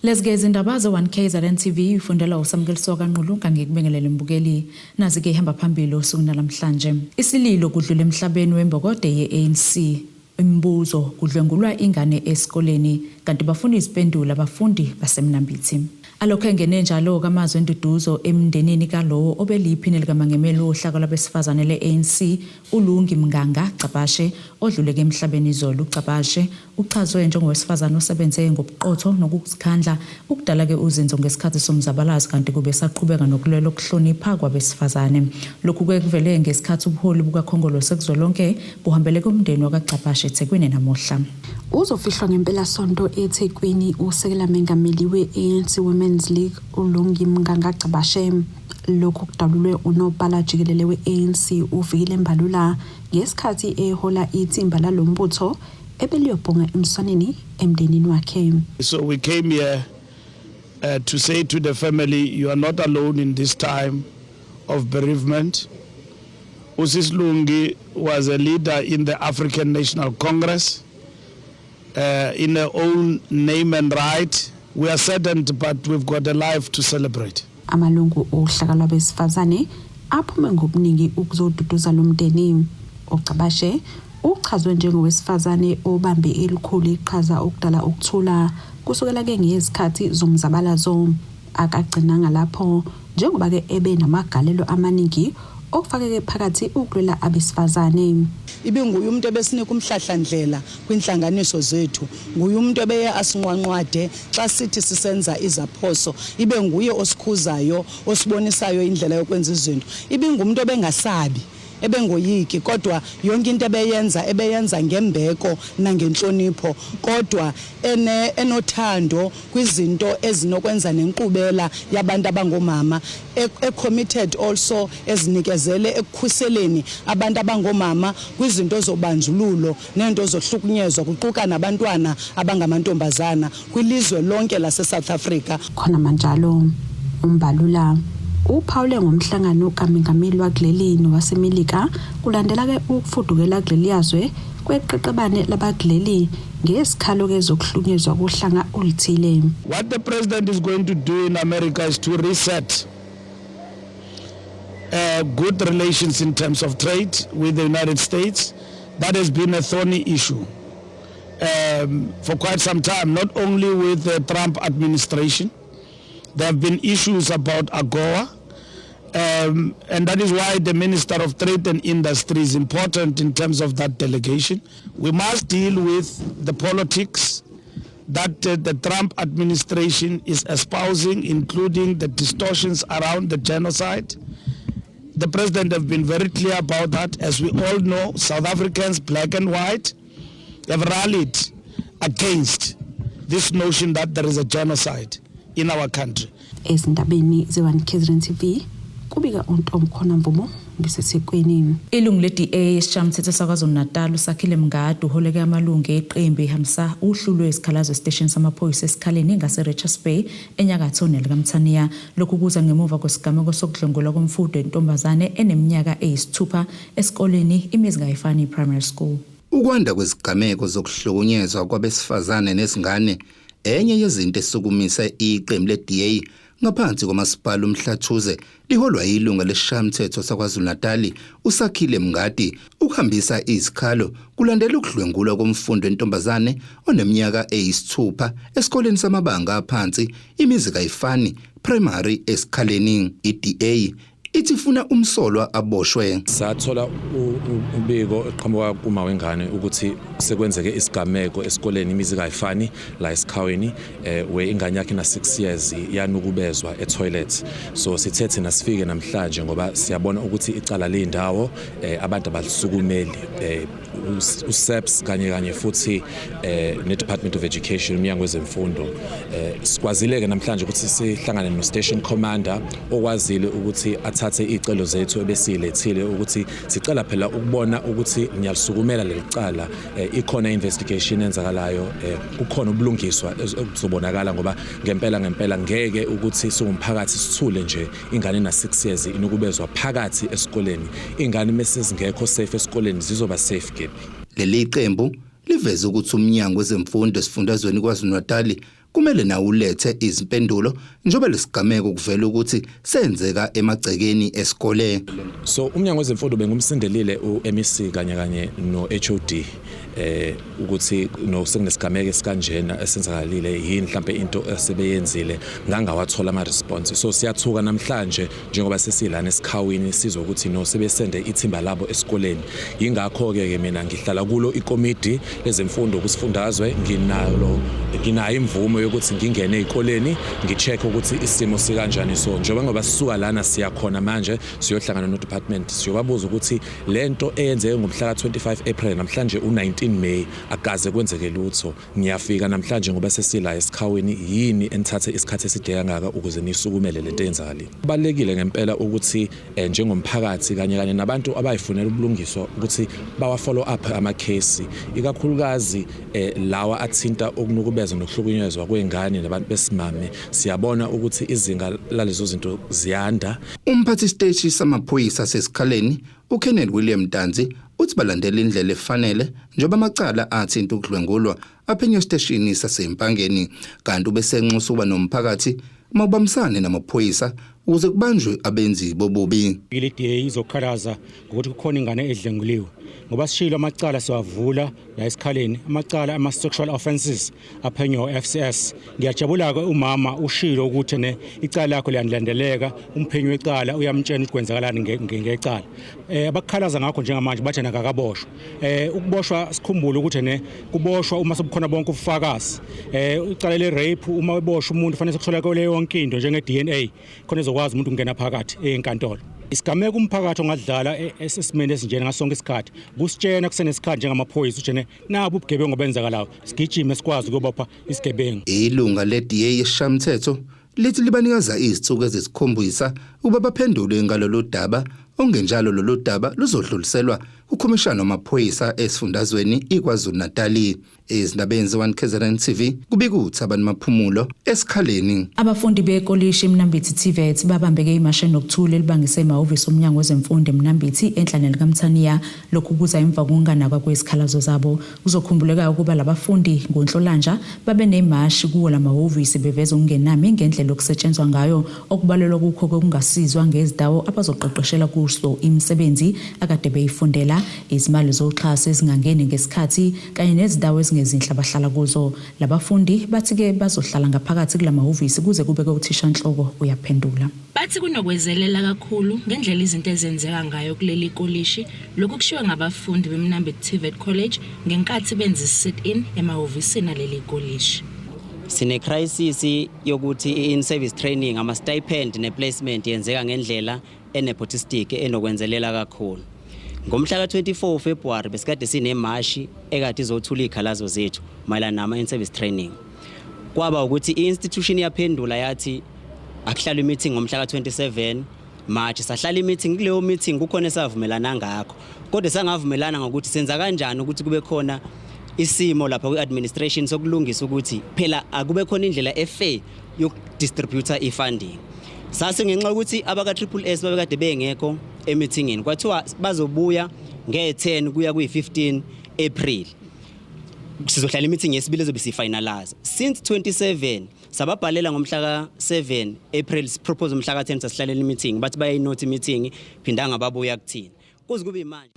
Lesgeza indaba ze-1K ZNTV ifundela uSamukeliso kaNqulu ngikubingelele mbukeli nazi ke ihamba phambili osuku namhlanje. Isililo kudlula emhlabeni wembokode ye-ANC. Imibuzo kudlwengulwa ingane esikoleni kanti bafuna iziphendula abafundi baseMnambithi. Alokho engene njalo kamazwe enduduzo emndenini kalowo obeliphini likamangemeli ohlaka labesifazane le-ANC uLungi Mnganga Cabashe odluleke emhlabeni izolo. Cabashe uchazwe njengowesifazane osebenze ngobuqotho nokuzikhandla ukudala ke uzinzo ngesikhathi somzabalazo kanti kube saqhubeka nokulwela ukuhlonipha kwabesifazane. Lokhu kuvele ngesikhathi ubuholi bukaKhongolo sekuzolonke buhambele kumndeni wakaCabashe eThekwini namuhla. Uzofihlwa ngempela sonto eThekwini usekela mengameli we-ANC Women's League uLungi Mnganga Cabashe. Lokhu kudalulwe unobhala jikelele we-ANC uVikile Mbalula ngesikhathi ehola ithimba lalombutho ebeliyobhonga emswaneni emndenini wakhe. So we came here to say to the family, you are not alone in this time of bereavement. Usis Lungi was a leader in the African National Congress. In her own name and right, we are saddened, but we've got a life to celebrate. Amalungu ohlaka lwabesifazane aphume ngobuningi ukuzoduduza lomndeni. uCabashe uchazwe njengowesifazane obambe elikhulu iqhaza ukudala ukuthula kusukela ke ngezikhathi zomzabalazo. Akagcinanga lapho njengoba ke ebe namagalelo amaningi okufakeke phakathi ukulwela abesifazane. Ibe nguye umuntu ebesinika umhlahlandlela kwinhlanganiso zethu, nguye umuntu ebeye asinqwanqwade xa sithi sisenza izaphoso, ibe nguye osikhuzayo osibonisayo indlela yokwenza izinto, ibe ngumuntu ebengasabi ebengoyiki kodwa yonke into ebeyenza ngembeko nangenhlonipho kodwa enothando kwizinto ezinokwenza nenkqubela yabantu abangomama, committed also ezinikezele ekukhuseleni abantu abangomama kwizinto zobanjululo nento zohlukunyezwa kuquka nabantwana abangamantombazana kwilizwe lonke lase-South Africa. Khona manjalo uMbalula uphawule ngomhlangano kaMengameli wakuleli waseMelika kulandela ke ukufudukela kuleli yazwe kweqeqebane labagileli ngesikhalo ke zokuhlunyezwa kohlanga oluthile. What the president is going to do in America is to reset good relations in terms of trade with the United States. That has been a thorny issue for quite some time, not only with the Trump administration. There have been issues about AGOA, and that is why the Minister of Trade and Industry is important in terms of that delegation. We must deal with the politics that the Trump administration is espousing, including the distortions around the genocide. The president has been very clear about that. As we all know, South Africans, black and white, have rallied against this notion that there is a genocide in our country. Ezindabeni ze-1K ZNTV kubika uNtomkhona Mvumo ngiseThekwini. Ilungu le-DA esishayamathetho saKwaZulu-Natal uSakhile Mngadi uholeke amalungu eqembu ehamsa uhlu lwezikhalazo estation samaphoyisa esikhaleni ngase-Richards Bay enyakatho nelikaMthaniya. Lokhu kuza ngemuva kwesigameko sokudlwengulwa komfundi wentombazane eneminyaka eyisithupha esikoleni iMizingayifani Primary School. Ukwanda kwezigameko zokuhlukunyezwa kwabesifazane nezingane enye yezinto esukumisa iqembu le-DA ngaphansi komasipala uMhlathuze liholwa yilunga lesishayamathetho saKwaZulu-Natal uSakhile Mngadi ukuhambisa izikhalo kulandela ukudlwengulwa komfundi wentombazane oneminyaka eyisithupha esikoleni samabanga aphansi iMizingayifani Primary esikhaleni. iDA ithi funa umsolwa aboshwe. Sathola ubiko eqhamuka kuma wengane ukuthi sekwenzeke isigameko esikoleni iMizingayifani la esikhaweni we ingane yakhe na 6 years yanukubezwa etoilet. So sithethe nasifike namhlanje ngoba siyabona ukuthi icala lendawo abantu abalisukumeli uSEPS kanye futhi ne-Department of Education umnyango wezemfundo sikwazile ke namhlanje ukuthi sihlangane no station commander okwazile ukuthi athathe icelo zethu ebesilethile ukuthi sicela phela ukubona ukuthi niyasukumela lelicala ikhona investigation enzakalayo kukhona ubulungiswa ezobonakala ngoba ngempela ngeke ukuthi singumphakathi sithule nje ingane na 6 years inukubezwa phakathi esikoleni. Ingane mesezingekho safe esikoleni zizoba safe. Leli qembu liveze ukuthi umnyango wezemfundo esifundazweni kwaZulu-Natal kumele nawo ulethe izimpendulo njengoba lesigameko kuvela ukuthi senzeka emagcekeni esikole. So umnyango wezemfundo bengumsindelile uMEC kanye noHOD ukuthi nosekunesigameko esikanjena esenzakalile yini mhlambe into esebeyenzile ngangawathola ama response. So siyathuka namhlanje njengoba sesilana esikhawini sizwe ukuthi no sebesende ithimba labo esikoleni. Yingakho ke mina ngihlala kulo ikomiti lezemfundo kusifundazwe nginayo imvumo yokuthi ngingene ezikoleni ngicheck ukuthi isimo sikanjani. So njengoba sisuka lana siyakhona manje siyohlangana no department siyobabuza ukuthi lento eyenzeke ngomhla ka25 April namhlanje u19 May akaze kwenzeke lutho. Ngiyafika namhlanje ngoba sesila esikhawini yini enithathe isikhathi eside kangaka ukuze nisukumele lento eyenzakalile. Kubalekile ngempela ukuthi njengomphakathi kanye nabantu abayifunela ubulungiswa ukuthi bawa follow up ama case ikakhulukazi lawa athinta okunukubeza nokuhlukunyezwa kwengane nabantu besimame. Siyabona ukuthi izinga lalezo zinto ziyanda. Umphathi siteshi samaphoyisa sesikhaleni uKenneth William Danzi uthi balandela indlela efanele njengoba amacala athinta ukudlwengulwa aphenyo esteshini sasempangeni kanti ubesenxusa uba nomphakathi mawubambisane namaphoyisa ukuze kubanjwe abenzi bobubi. IDA izokhalaza ukuthi kukhona ingane edlenguliwe ngoba sishilo amacala siwavula la esikhaleni amacala ama sexual offences aphenyo FCS. Ngiyajabula ke umama ushilo ukuthi icala lakho liyandilandeleka umphenyi wecala uyamtshela ukuthi kwenzakalani ngecala. Abakhalaza ngakho njengamanje bathi nakakaboshwa. Ukuboshwa sikhumbule ukuthi kuboshwa uma sebukhona bonke ubufakazi. Icala le rape uma eboshwa umuntu fanele sekutholakale yonke into njenge DNA khona ezokwazi umuntu ukungena phakathi enkantolo. Isigameko umphakathi ongadlala esesimene esinjena ngasonke isikhathi kusitshena kusenesikhathi njengamaphoyisa ukuthi nabo ubugebengu obenzakalayo sigijime sikwazi ukubopha isigebengu. Ilunga leDA yeshamthetho lithi libanikeza izithuko ezisikhombisa ukuba baphendule ngalolu daba. Ongenjalo lolu daba luzodluliselwa ukhomishana wamaphoyisa esifundazweni iKwaZulu-Natal. Izindabeni ze1 KZN TV kubika uThabani Maphumulo esikhaleni. Abafundi bekolishi eMnambithi TVET babambeke imashe nokuthula elibangise emahhovisi omnyango wezemfundo eMnambithi enhlaneni kaMthaniya lokhu kuza emva kokunganakwa kwesikhalazo zabo. Uzokhumbuleka ukuba labafundi ngoNhlolanja babe nemashi kuwo lamahhovisi beveza ukungenami ngendlela okusetshenzwa ngayo okubalelwa kukho kokungasizwa ngezidawo abazoqeqeshela kuso imisebenzi akade beyifundela izimali zoxhaso ezingangeni ngesikhathi kanye nezidawo ezingezinhle abahlala kuzo. Labafundi bathi ke bazohlala ngaphakathi kulamahhovisi kuze kubeke uthishanhloko uyaphendula. Bathi kunokwezelela kakhulu ngendlela izinto ezenzeka ngayo kuleli kolishi lokhu kushiwe ngabafundi beMnambithi TVET College ngenkathi benza sit-in emahhovisini aleli kolishi. Sine crisis yokuthi in service training ama stipend ne placement yenzeka ngendlela enepotistic enokwenzelela kakhulu. Ngomhla ka24 February besikade sinemashi ekade izothula ikhalazo zethu mayelana nama in service training. Kwaba ukuthi institution yaphendula yathi akuhlala meeting ngomhla ka27 March sahlala meeting kuleyo meeting kukhona esavumelana ngakho. Kodwa sangavumelana ngokuthi senza kanjani ukuthi kube khona isimo lapha kwi-administration sokulungisa ukuthi phela akube khona indlela efair yokudistributor ifunding. Sase ngenxa ukuthi abaka SSS babekade bengekho emeetingini kwathiwa bazobuya nge10 kuya kwi15 April. Sizohlala meeting yesibili ezobe sifinalize. Since 27 sababhalela ngomhla ka7 April propose umhla ka10 sasihlalela meeting bathi bayinote meeting phindanga babuya kuthina.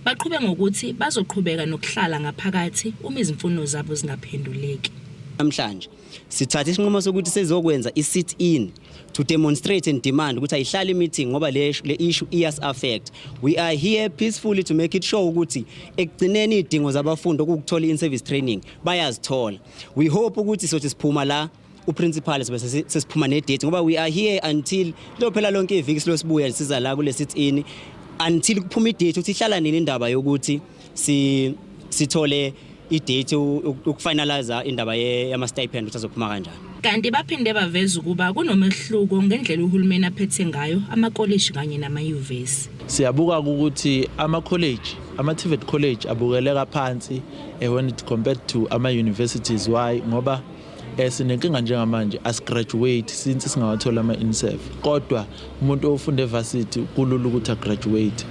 Baqhubeka ngokuthi bazoqhubeka nokuhlala ngaphakathi uma izimfuno zabo zingaphenduleki. Namhlanje sithatha isinqumo sokuthi sizokwenza i-sit-in to demonstrate and demand ukuthi ayihlali meeting ngoba le issue iyas affect. We are here peacefully to make it sure ukuthi ekugcineni idingo zabafundi ukuthola in-service training bayazithola. We hope ukuthi sothi siphuma la uprincipal sesiphuma ne-date ngoba we are here until lophela lonke iviki losibuya siza la kule sit-in until kuphuma idate ukuthi ihlala nini indaba yokuthi sithole idate ukufinalize indaba yama stipend ukuthi azophuma kanjani. Kanti baphinde baveza ukuba kunomehluko ngendlela uhulumeni aphethe ngayo amakolleji kanye nama-UVS. Siyabuka ukuthi ama-college ama-TVET college abukeleka phansi when it compared to ama-universities. Why? Ngoba sinenkinga njengamanje as-graduate since singawathola ama-INSEF kodwa umuntu ofunda evarsity kulula ukuthi agraduate.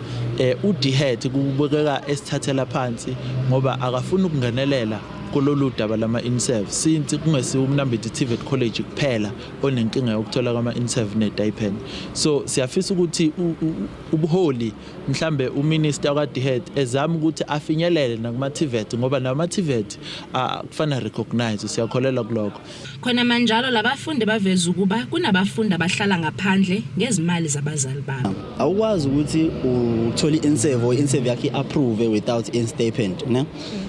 uDHET kubukeka esithathela phansi ngoba akafuna ukungenelela kulolu daba lama-INSEV since kungesiwo uMnambithi TVET College kuphela onenkinga yokuthola kwama-INSEV ne-stipend. So siyafisa ukuthi ubuholi mhlambe uminister kaDhead ezama ukuthi afinyelele nakuma-TVET ngoba nama-TVET kufana recognize siyakholela kuloko. Khona manjalo labafundi baveza ukuba kunabafundi abahlala ngaphandle ngezimali zabazali babo. Awukwazi ukuthi uthola i-INSEV yakhe approve without stipend ne.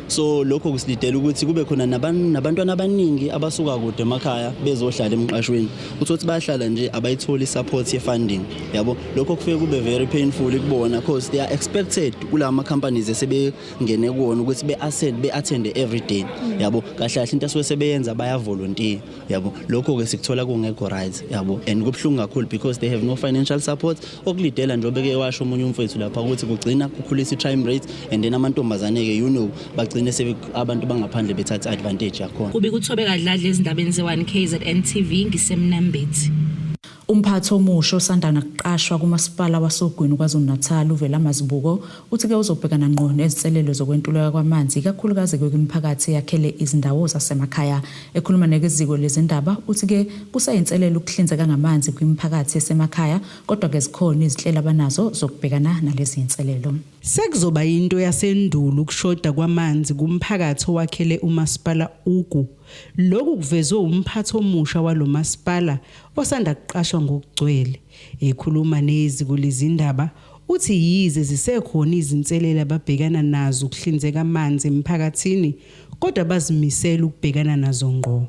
So lokho kusilidela ukuthi kube khona nabantwana abaningi abasuka kude emakhaya bezohlala emqashweni ukuthi bayahlala nje abayitholi support ye funding yabo. Lokho kufike kube very painful kubona because they are expected kulama companies esebengene kuona ukuthi be attend every day yabo. Kahle kahle into asebenza baya volunteer yabo. Lokho ke sikuthola kungekho right yabo, and kubhlungu kakhulu because they have no financial support. Okulidela nje obeke washo umunye umfethu lapha ukuthi kugcina kukhulisa i-crime rate and then amantombazane ke bagcine abantu bangaphandle bethatha advantage yakhona. Kubi kuthobe kadladla ezindabeni ze1 KZN TV ngisemnambithi. Umphathi omusha osandana kuqashwa kumasipala wasogwini KwaZulu-Natal uvela Mazibuko uthi ke uzobhekana ngqo nezinselelo zokwentuleka kwamanzi kakhulukazi kwemiphakathi yakhele izindawo zasemakhaya. Ekhuluma nekeziko lezindaba uthi ke kusayinselelo ukuhlinzeka ngamanzi kwimiphakathi esemakhaya kodwa ke zikhona izinhlelo abanazo zokubhekana nalezi zinselelo. Sekuzoba into yasendulo ukushoda kwamanzi kumphakathi owakhele umasipala ugu. Lokhu kuvezwe umphathi omusha walomasipala osanda kuqashwa ngokugcwele. Ekhuluma neziko lezindaba uthi yize zisekhona izinselelo ababhekana nazo ukuhlinzeka amanzi emphakathini kodwa bazimisela ukubhekana nazo ngqo.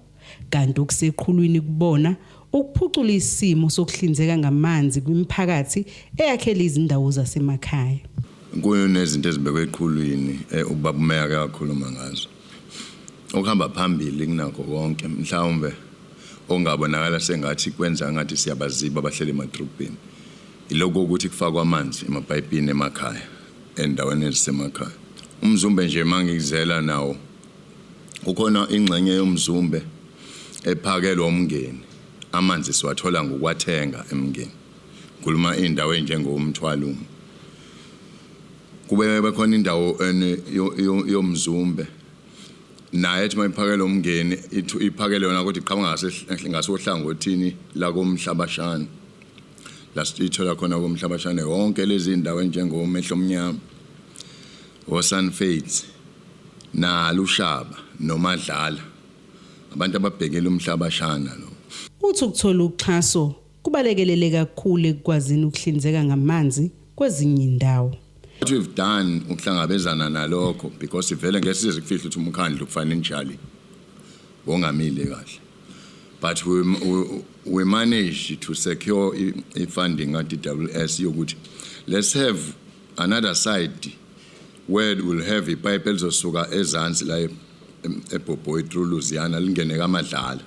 Kanti okuseqhulwini kubona ukuphucula isimo sokuhlinzeka ngamanzi kwimiphakathi eyakhele izindawo zasemakhaya. Kunezinto ezibekwe eqhulwini ubaba umeya kakhuluma ngazo. Ukuhamba phambili kunakho konke mhlawumbe ongabonakala sengathi kwenza ngathi siyabaziba abahleli emadrobheni. Iloko ukuthi kufakwa amanzi emapayipini emakhaya endaweni ezisemakhaya. Umzumbe nje mangizela nawo ukhona ingxenye yomzumbe ephakelwa umngeni. Amanzi siwathola ngokwathenga emngeni. Kuluma indawo njengomthwalo. Kube bekhona indawo yomzumbe naye ethi mayiphakela umngeni iphakele yona ukuthi iqhamuka ngasohlangothini la komhlabashana la sithola khona komhlabashana wonke lezi indawo njengomehlo omnyama oSunfades na Lushaba noMadlala abantu ababhekela umhlabashana lo. Uthi ukuthola uxhaso kubalekelele kakhulu ekwazini ukuhlinzeka ngamanzi kwezinye indawo. What we've done ukuhlangabezana nalokho because ivele ngesize kufihla ukuthi umkhandlu kufanele njali wongamile kahle, but we managed to secure funding at DWS yokuthi let's have another side where we'll have ipipe elizosuka ezansi la eBhobhoyi through Louisiana lingene kaMadlala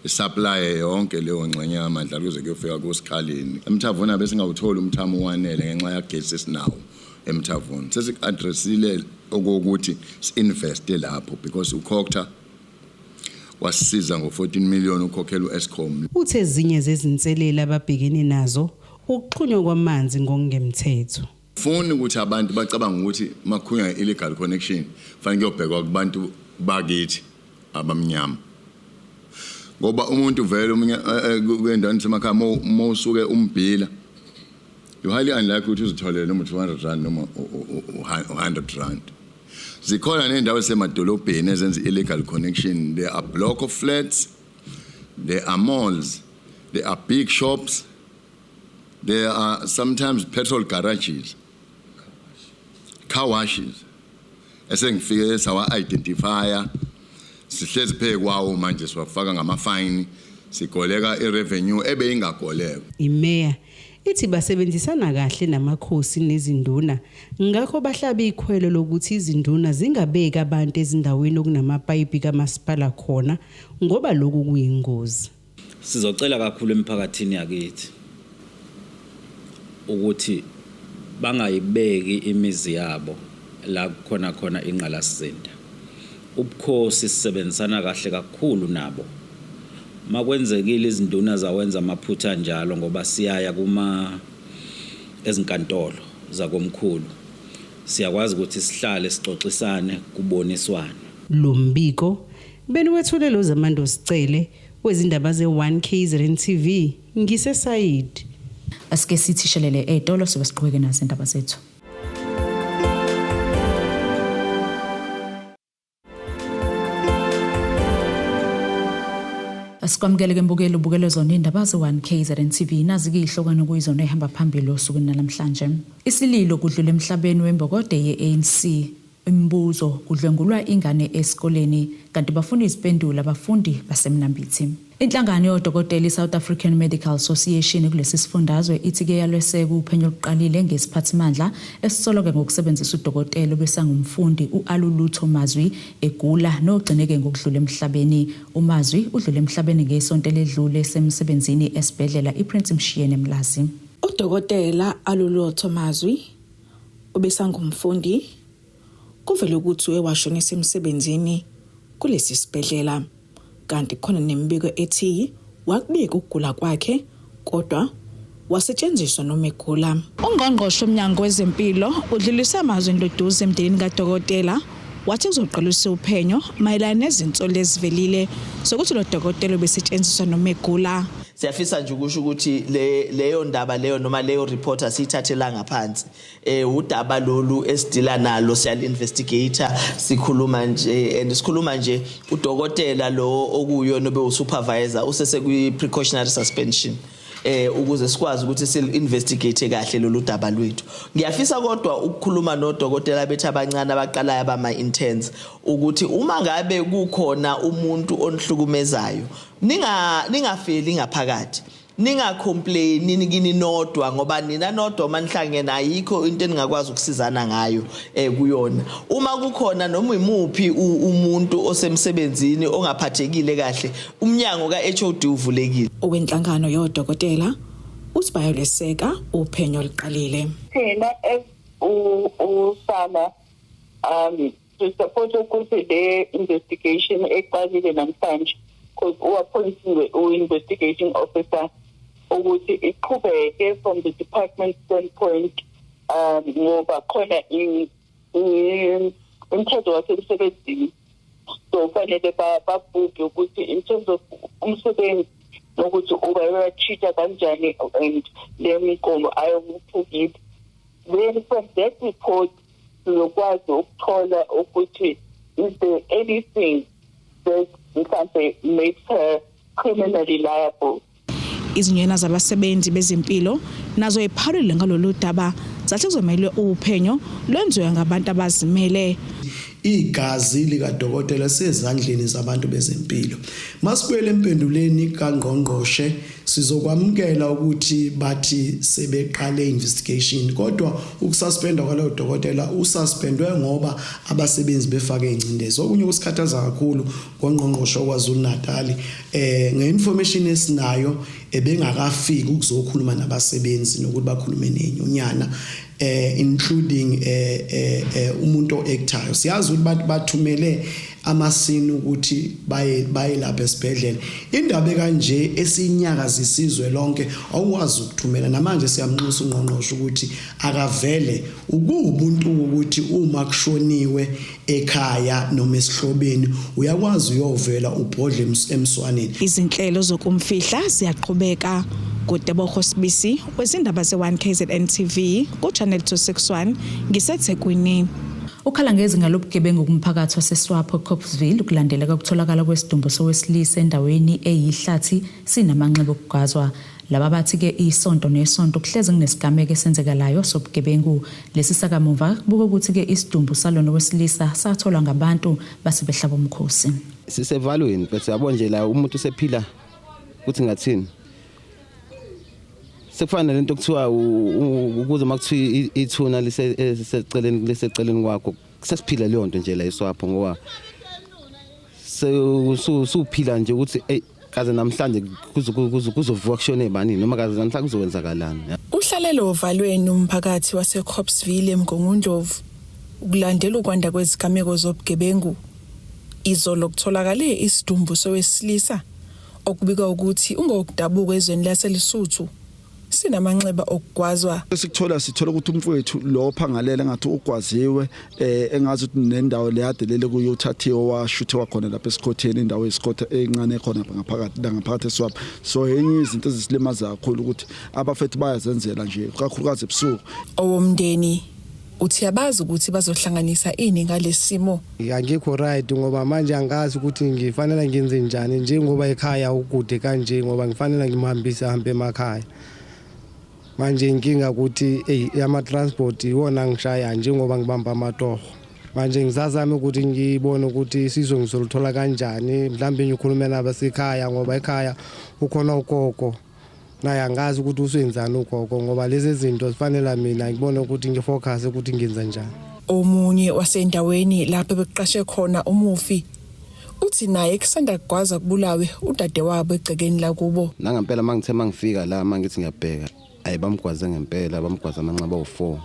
supply yonke leyo ngxenye yaMadlala kuze kuyofika kuSikhaleni. Emthavuna bese ngawuthola umthamo wanele ngenxa yagesi esinawo emthavuni. Sesik-addressile okokuthi si-investe lapho because uCocta wasisiza ngo14 million ukhokhela uEscom. Uthe ezinye zezinselelo ababhekene nazo ukuxhunywa kwamanzi ngokungemthetho. Funa ukuthi abantu bacabanga ukuthi makhunywa illegal connection fanele kuyobhekwa kubantu bakithi abamnyama. Ngoba umuntu vele kwendaweni semakhaya mosuke umbhila you highly unlikely ukuthi uzitholele noma 200 rand noma 100 rand. Zikhona nendawo esemadolobheni ezenza illegal connection. There are block of flats, there are malls, there are big shops, there are sometimes petrol garages, car washes. Esengifike sawa identifier sihlezi phe kwawo manje siwafaka ngamafine sikoleka irevenue ebe ingagoleka. Imeya ithi basebenzisana kahle namakhosi nezinduna ngakho bahlaba ikhwelo lokuthi izinduna zingabeki abantu ezindaweni okunamapayipi kamasipala khona ngoba lokhu kuyingozi. Sizocela kakhulu emphakathini yakithi ukuthi bangayibeki imizi yabo la khona ingqalasizinda. Ubukhosi sisebenzisana kahle kakhulu nabo. Makwenzekile izinduna zawenza amaphutha njalo ngoba siyaya ezinkantolo zakomkhulu. Siyakwazi ukuthi sihlale sixoxisane kuboniswane Lo mbiko beniwethulelo zamando sicele wezindaba ze1 KZN TV ngisesayidi. Asike sithishelele etolo sobe siqhubeke nazo indaba zethu. Asikwamukele ke mbukelo ubukelo zona indaba ze1 KZN TV nazi-ke ihlokano kuyizona ehamba phambili osukwini namhlanje. Isililo kudlula emhlabeni wembokode ye-ANC. Imibuzo kudlwengulwa ingane esikoleni kanti bafuna iziphendula abafundi basemnambithi. Inhlangano yodokotela iSouth African Medical Association kulesi sifundazwe ithi-ke yalweseka uphenyo oluqalile ngesiphathimandla esisoloke ngokusebenzisa udokotela obesangumfundi u-Alulutho Mazwi egula nogcineke ngokudlula emhlabeni. uMazwi udlule emhlabeni ngesonto ledlule esemsebenzini esibhedlela iPrince Mshiyene Mlazi. Udokotela Alulutho Mazwi obesangumfundi kuvele ukuthi washonisa emsebenzini kulesi sibhedlela kanti khona nemibiko ethi wakubika ukugula kwakhe kodwa wasetshenziswa noma egula. Ungqongqoshe omnyango wezempilo udlulisa amazwi endoduze emndenini kadokotela wathi uzoqalisa uphenyo mayelana nezinsolo ezivelile sokuthi lo dokotela besetshenziswa noma egula. Siyafisa nje ukusho ukuthi leyo ndaba leyo noma leyo report asithathela ngaphansi udaba lolu esidila nalo siya investigator sikhuluma nje and sikhuluma nje udokotela lo okuyo nobe usupervisor usese kwi precautionary suspension ukuze sikwazi ukuthi si-investigate kahle lolu daba lwethu. Ngiyafisa kodwa ukukhuluma nodokotela bethu abancane abaqalayo abama-interns ukuthi uma ngabe kukhona umuntu onihlukumezayo ningafeli ngaphakathi, ningacomplaini nikini nodwa ngoba nina nodwa manihlangene ayikho into eningakwazi ukusizana ngayo kuyona. Uma kukhona noma imuphi umuntu osemsebenzini ongaphathekile kahle umnyango kaHOD uvulekile. Owenhlangano yodokotela uthi bayoleseka uphenyo liqalile. Thina usana support ukuthi le investigation eqalile namhlanje because uappointiwe u-investigation officer ukuthi iqhubeke from the department standpoint ngoba khona umthetho wasemsebenzini so fanele babhubhe ukuthi in terms of umsebenzi nokuthi ubayatshita kanjani and le migomo ayokuphukile. Then from that report sizokwazi ukuthola ukuthi is there anything that mhlawumbe makes her criminally liable. Izinyena zabasebenzi bezempilo nazo ephalile ngalolu daba zathi kuzomele uphenyo lwenziwe ngabantu abazimele. Igazi likadokotela sezandleni zabantu bezempilo. Masibuyele empenduleni kaNgqongqoshe sizokwamukela ukuthi bathi sebeqale investigation kodwa ukususpenda kwalo dokotela ususpendwe ngoba abasebenzi befake ingcindezi. Okunye kusikhathaza kakhulu ngoNgqongqoshe kwaZulu Natal ngeinformation esinayo ebengakafiki ukuzokhuluma nabasebenzi nokuthi bakhulume nenyunyana including umuntu oactayo. Siyazi ukuthi bathumele amasini ukuthi baye lapha esibhedlela. Indaba kanje esinyakazisizwe lonke awukwazi ukuthumela namanje siyamnxusa uNgqongqoshe ukuthi akavele ukubuntu ukuthi uma kushoniwe ekhaya noma esihlobeni uyakwazi uyovela ubhodle emswaneni. Izinhlelo zokumfihla ziyaqhubeka. Kudebo Hospisi wezindaba ze1 KZN TV ku channel 261 ngiseThekwini. Ukhala ngezinga lobugebengu kumphakathi waseSwapo Copsville ukulandela ukutholakala kwesidumbu sowesilisa endaweni eyihlathi sinamanxeba okugazwa. Laba bathi ke isonto nesonto kuhleze kunesigameko esenzekalayo sobugebengu. Lesi sakamuva kubuka ukuthi ke isidumbu salona wesilisa satholwa ngabantu basebehlaba umkhosi. Sisevalweni bese yabo nje la umuntu usephila kuthi ngathini. Sekufana lento kuthiwa ukuze makuthiwa ithuna liseceleni kwakho sesiphila leyo nto nje la eSwapo ngoba suphila nje ukuthi kaze namhlanje kuzovuka kushone ebani noma kaze namhlanje kuzowenzakalani. Uhlalelo ovalweni umphakathi waseCopsville eMgungundlovu ukulandela ukwanda kwezigameko zobugebengu izolo kutholakale isidumbu sowesilisa okubika ukuthi ungokudabuka ezweni laseLesotho namanxeba okugwazwa. Sithola ukuthi umfowethu lo phangalela ngathi ugwaziwe engazi ukuthi nendawo leyadelele kuyo uthathiwe washuthe wakhona lapha esikhotheni indawo esikotha encane khona ngaphakathi eswapha. So enye izinto ezisilimaza kakhulu ukuthi abafethu bayazenzela nje kakhulukazi ebusuku. Owomndeni uthi yabazi ukuthi bazohlanganisa ini ngalesimo. Angikho right ngoba manje angazi ukuthi ngifanele ngenze njani njengoba ekhaya ukude kanje ngoba ngifanele ngimhambise ahambe emakhaya. Manje inkinga ukuthi ama transport iwona ngishaya njengoba ngibamba amatoho. Manje ngizazama ukuthi ngibone ukuthi sizo ngizoluthola kanjani mhlambe ngikhulume nabasekhaya ngoba ekhaya ukhona ugogo. Naye angazi ukuthi usenzani ugogo ngoba lezi zinto zifanele mina ngibone ukuthi ngifocus ukuthi ngenza njani. Omunye wasendaweni lapho beqashe khona umufi uthi naye kusanda kugwaza kubulawe udade wabo egcekeni la kubo. Nangempela mangithe mangifika la mangithi ngiyabheka ayibamgwaze ngempela bamgwaza amanxeba u4.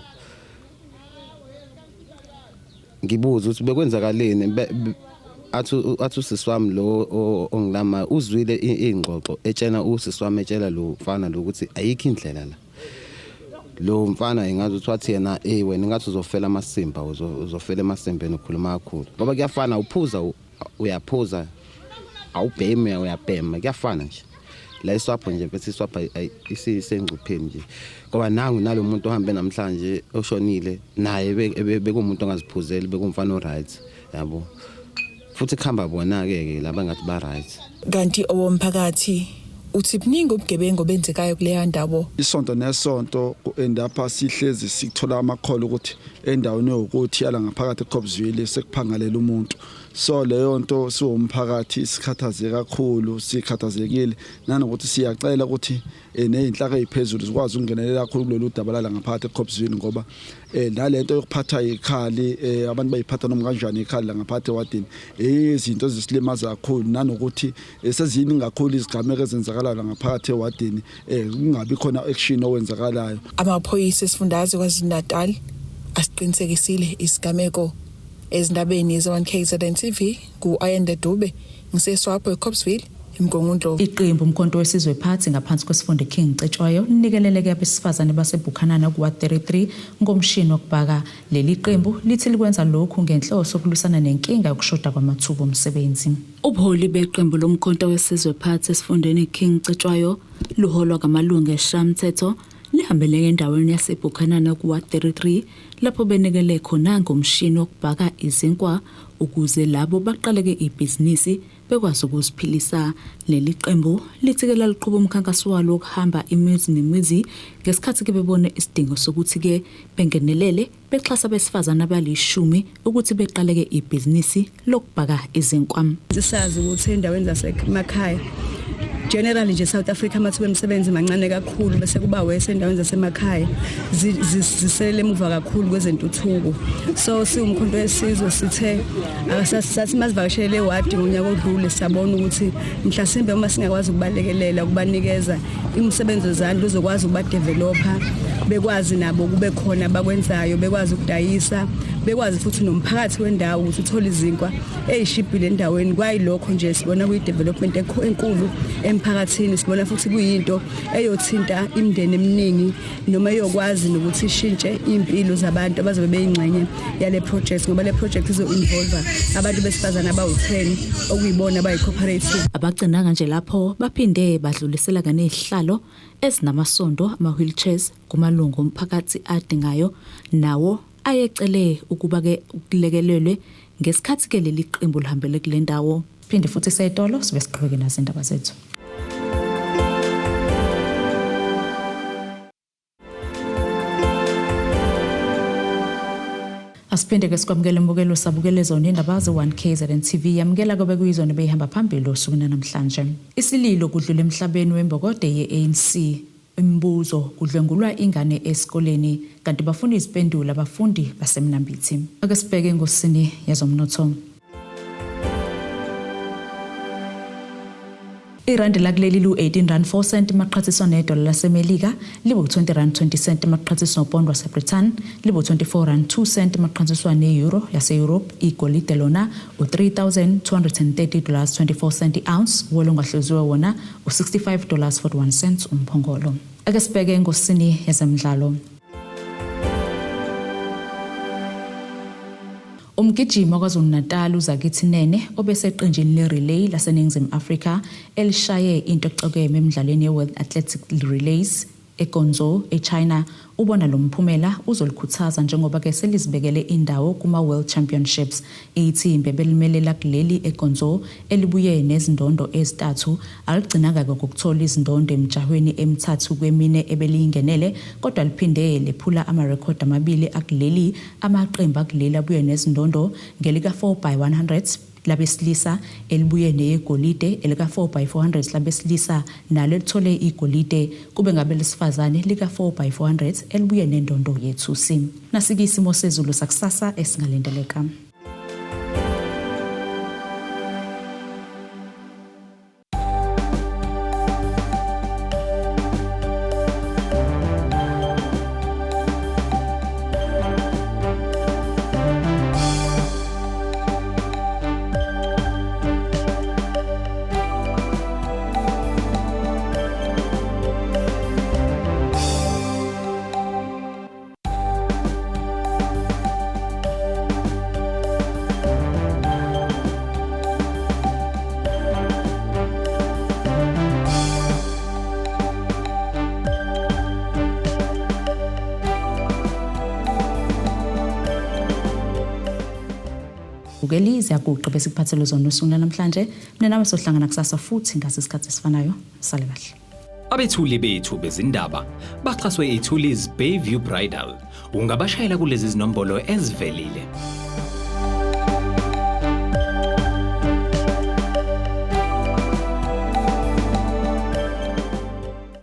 Ngibuza ukuthi bekwenzakaleni athu siswami lo ongilama uzwile ingxoxo etshena usiswami etshela lo mfana lo ukuthi ayikho indlela la. Lo mfana engazi ukuthi wathi yena wena ngathi uzofela amasimba uzofela emasembeni ukhuluma kakhulu. Ngoba kuyafana uphuza uyaphuza awubheme uyabhema kuyafana nje. La iswapho nje bese iswapho isengcupheni nje. Ngoba nangu nalomuntu ohambe namhlanje oshonile naye bekumuntu ongaziphuzeli bekumfana oright yabo. Futhi khamba bona ke laba ngathi ba right. Kanti owomphakathi uthi buningi ubugebengu benzekayo kuleya ndawo. Isonto nesonto endapha sihlezi sikuthola amakholo ukuthi endaweni yokuthi yala ngaphakathi eCobsville sekuphangalela umuntu. So leyo nto siwumphakathi sikhathazeke kakhulu sikhathazekile nanokuthi siyacela ukuthi nezinhlaka eziphezulu zikwazi ukungenelela kakhulu kulolu daba la ngaphakathi eCobsville ngoba nalento yokuphatha ikhali abantu bayiphatha noma kanjani ikhali la ngaphakathi ewadini izinto ezisilimaza kakhulu nanokuthi sezini kakhulu izigameko ezenzakala la ngaphakathi ewadini kungabi khona action owenzakalayo. Amaphoyisa esifundazwe kwaZulu-Natal asiqinisekisile isigameko ezindabeni ze1KZN TV ku-Ayanda Dube ngiseswapho eCobsville eMgungundlovu. Iqembu umkhonto wesizwe phansi ngaphansi kwesifunde King Cetshwayo nikeleleke abesifazane baseBukhanana kuwa33 ngomshini wokubhaka. Leli qembu lithi likwenza lokhu ngenhloso yokulusana nenkinga yokushoda kwamathuba omsebenzi. Ubuholi beqembu lomkhonto wesizwe phansi esifundeni King Cetshwayo luholwa ngamalungu eShamthetho lihambele endaweni yaseBukhanana kuwa33 lapho benikele khona ngomshini wokubhaka izinkwa ukuze labo baqaleke ibhizinisi bekwazi ukuziphilisa. Leli qembu lithikela liqhuba umkhankaso walo wokuhamba imizi nemizi ngesikhathi ke bebone isidingo sokuthi ke bengenelele bexhasa abesifazana abali10 ukuthi beqaleke ibhizinisi lokubhaka izinkwa. Sisazi ukuthi endaweni zasemakhaya generally nje South Africa amathuba emisebenzi mancane kakhulu bese kuba wesendaweni zasemakhaya zisele emuva kakhulu kwezentuthuko. So siwumkhonto wesizwe sithe sathi masivakashele ewadi ngonyaka odlule sabona ukuthi mhlasimbe uma singakwazi ukubalekelela ukubanikeza imisebenzi yezandla uzokwazi ukubadeveloper bekwazi nabo kube khona bakwenzayo bekwazi ukudayisa bekwazi futhi nomphakathi wendawo ukuthi uthola izinkwa ezishibhile endaweni. Kwayilokho nje sibona kuyi-development enkulu emphakathini, sibona futhi kuyinto eyothinta imindeni eminingi noma eyokwazi nokuthi ishintshe impilo zabantu abazobe beyingxenye yale project ngoba le project izo-involve abantu besifazana abawu10 okuyibona abayi-cooperative. Abagcinanga nje lapho baphinde badlulisela kanezihlalo ezinamasondo ama-wheelchairs kumalungu omphakathi adingayo nawo ayecele ukuba ke ukulekelelwe ngesikhathi ke leli qembu lihambele kule ndawo. Phinde futhi seyitolo sibe siqhubeke nazindaba zethu. Asiphinde ke sikwamukele imbukelo sabukelezo nendaba ze1KZN TV yamukela kobe kuyizona behamba phambili osukwini namhlanje. Isililo kudlula emhlabeni wembokode yeANC imbuzo kudlengulwa ingane esikoleni kanti bafuna iziphendula abafundi baseMnambithi. Ake sibheke ngosini yezomnotho. Irandi lakuleli lu-18.04 maqhathiswa nedola laseMelika, libu-20.20 maqhathiswa nopond waseBritain, libu-24.02 maqhathiswa ne-euro yase-Europe. Igolide lona $3,230.24 ounce, wolo ngahluziwe wona $65.41 umphongolo. Ake sibheke engosini yezemidlalo. Umgijimi waKwaZulu-Natal uZakithi Nene obeseqenjini le-relay laseNingizimu Afrika elishaye into exokeme emidlalweni ye-World Athletic Relays eGuangzhou eChina ubona lo mphumela uzolikhuthaza njengoba ke selizibekele indawo kuma-World Championships. Ithimba belimelela kuleli eGuangzhou elibuye nezindondo ezintathu aligcinanga ngokuthola izindondo emjahweni emithathu kwemine ebeliyingenele, kodwa liphinde lephula amarekhodi amabili akuleli amaqembu akuleli abuye nezindondo ngelika 4x100 labesilisa elibuye neyegolide, elika 4x400 labesilisa nalo lithole igolide, kube ngabe lesifazane lika 4x400 elibuye nendondo yethusi. Nasike isimo sezulu sakusasa esingalindeleka. Ukelize akuqhubeka sikuphathele zona usuku namhlanje. Mina nawe sohlangana kusasa futhi ngasisikhathi esifanayo. Sale kahle. Abethuli bethu bezindaba baxhaswe iThulis Bayview Bridal. Ungabashayela kulezi zinombolo ezivelile.